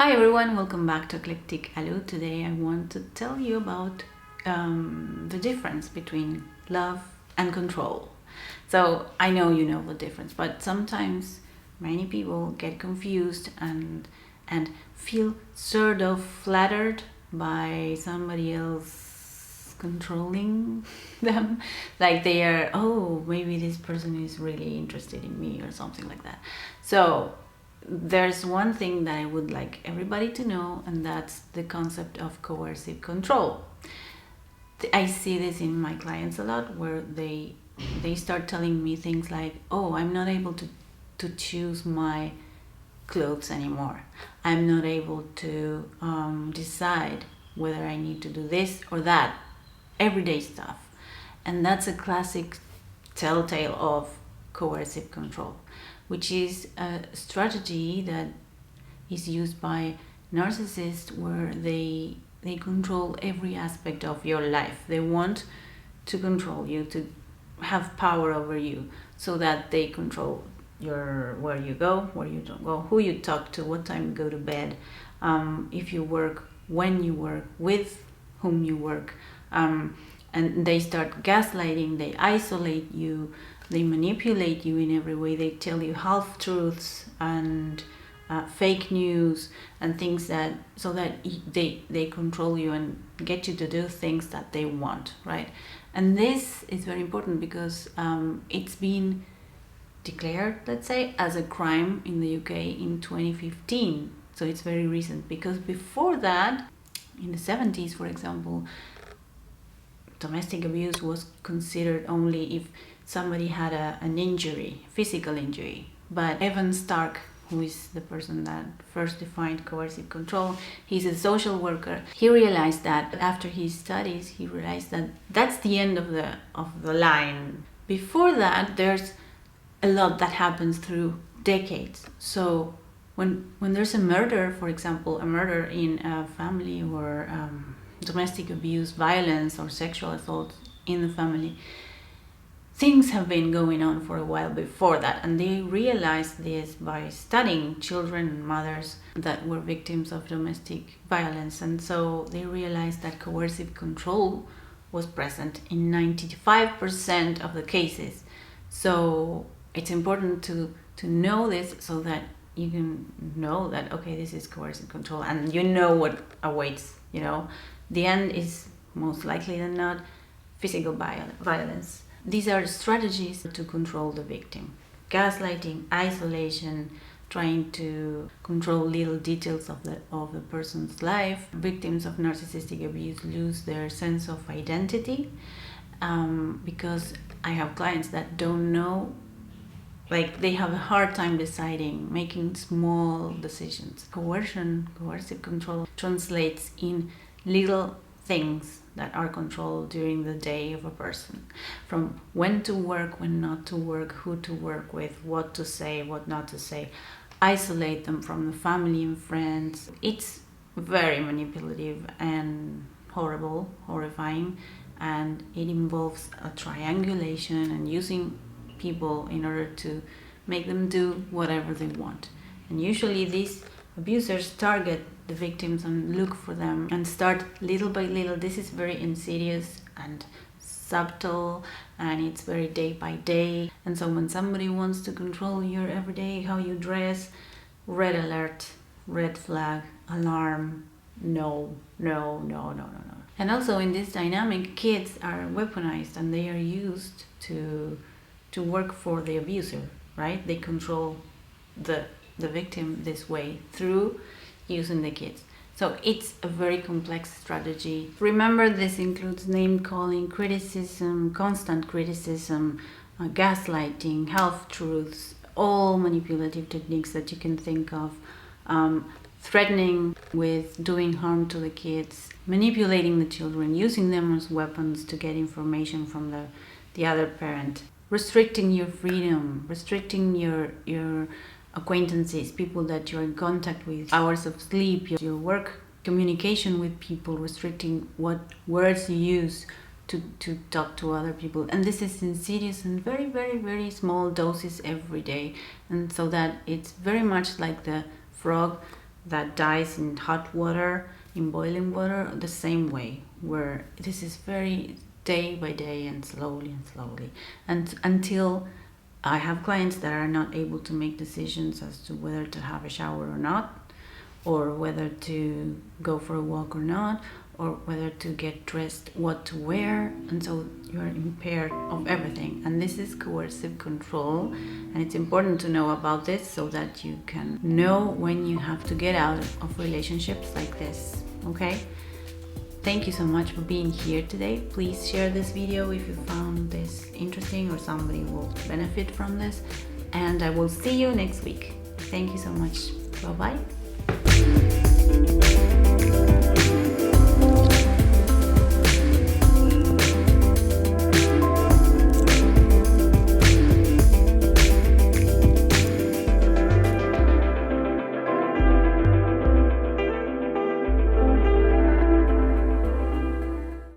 Hi everyone, welcome back to Eclectic. Hello, today I want to tell you about the difference between love and control. So I know you know the difference, but sometimes many people get confused and feel sort of flattered by somebody else controlling them, like they are, oh, maybe this person is really interested in me or something like that. So there's one thing that I would like everybody to know, and that's the concept of coercive control. I see this in my clients a lot, where they start telling me things like, oh, I'm not able to choose my clothes anymore. I'm not able to decide whether I need to do this or that. Everyday stuff. And that's a classic telltale of coercive control, which is a strategy that is used by narcissists, where they control every aspect of your life. They want to control you, to have power over you, so that they control where you go, where you don't go, who you talk to, what time you go to bed, if you work, when you work, with whom you work, and they start gaslighting. They isolate you, they manipulate you in every way. They tell you half-truths and fake news and things so that they control you and get you to do things that they want, right? And this is very important because it's been declared, let's say, as a crime in the UK in 2015. So it's very recent, because before that, in the 70s, for example, domestic abuse was considered only if somebody had an injury, physical injury. But Evan Stark, who is the person that first defined coercive control, he's a social worker. He realized that after his studies, he realized that that's the end of the line. Before that, there's a lot that happens through decades. So when there's a murder, for example, a murder in a family, or domestic abuse, violence, or sexual assault in the family, things have been going on for a while before that, and they realized this by studying children and mothers that were victims of domestic violence. And so they realized that coercive control was present in 95% of the cases. So it's important to know this, so that you can know that, okay, this is coercive control, and you know what awaits. The end is most likely than not physical violence. These are strategies to control the victim. Gaslighting, isolation, trying to control little details of the person's life. Victims of narcissistic abuse lose their sense of identity, because I have clients that don't know, like they have a hard time deciding, making small decisions. Coercive control translates in little things that are controlled during the day of a person, from when to work, when not to work, who to work with, what to say, what not to say, isolate them from the family and friends. It's very manipulative and horrifying, and it involves a triangulation and using people in order to make them do whatever they want. And usually these abusers target the victims and look for them and start little by little. This is very insidious and subtle, and it's very day by day. And so when somebody wants to control your everyday, how you dress, red alert, red flag, alarm, no. And also in this dynamic, kids are weaponized, and they are used to work for the abuser, right? They control the victim this way through using the kids. So it's a very complex strategy. Remember, this includes name calling, criticism, constant criticism, gaslighting, half-truths, all manipulative techniques that you can think of, threatening with doing harm to the kids, manipulating the children, using them as weapons to get information from the other parent, restricting your freedom, restricting your acquaintances, people that you're in contact with, hours of sleep, your work, communication with people, restricting what words you use to talk to other people. And this is insidious and very, very, very small doses every day. And so that it's very much like the frog that dies in hot water, in boiling water, the same way, where this is very day by day and slowly, and until I have clients that are not able to make decisions as to whether to have a shower or not, or whether to go for a walk or not, or whether to get dressed, what to wear, and so you're impaired of everything. And this is coercive control, and it's important to know about this so that you can know when you have to get out of relationships like this, okay? Thank you so much for being here today. Please share this video if you found this interesting or somebody will benefit from this, and I will see you next week. Thank you so much. Bye-bye.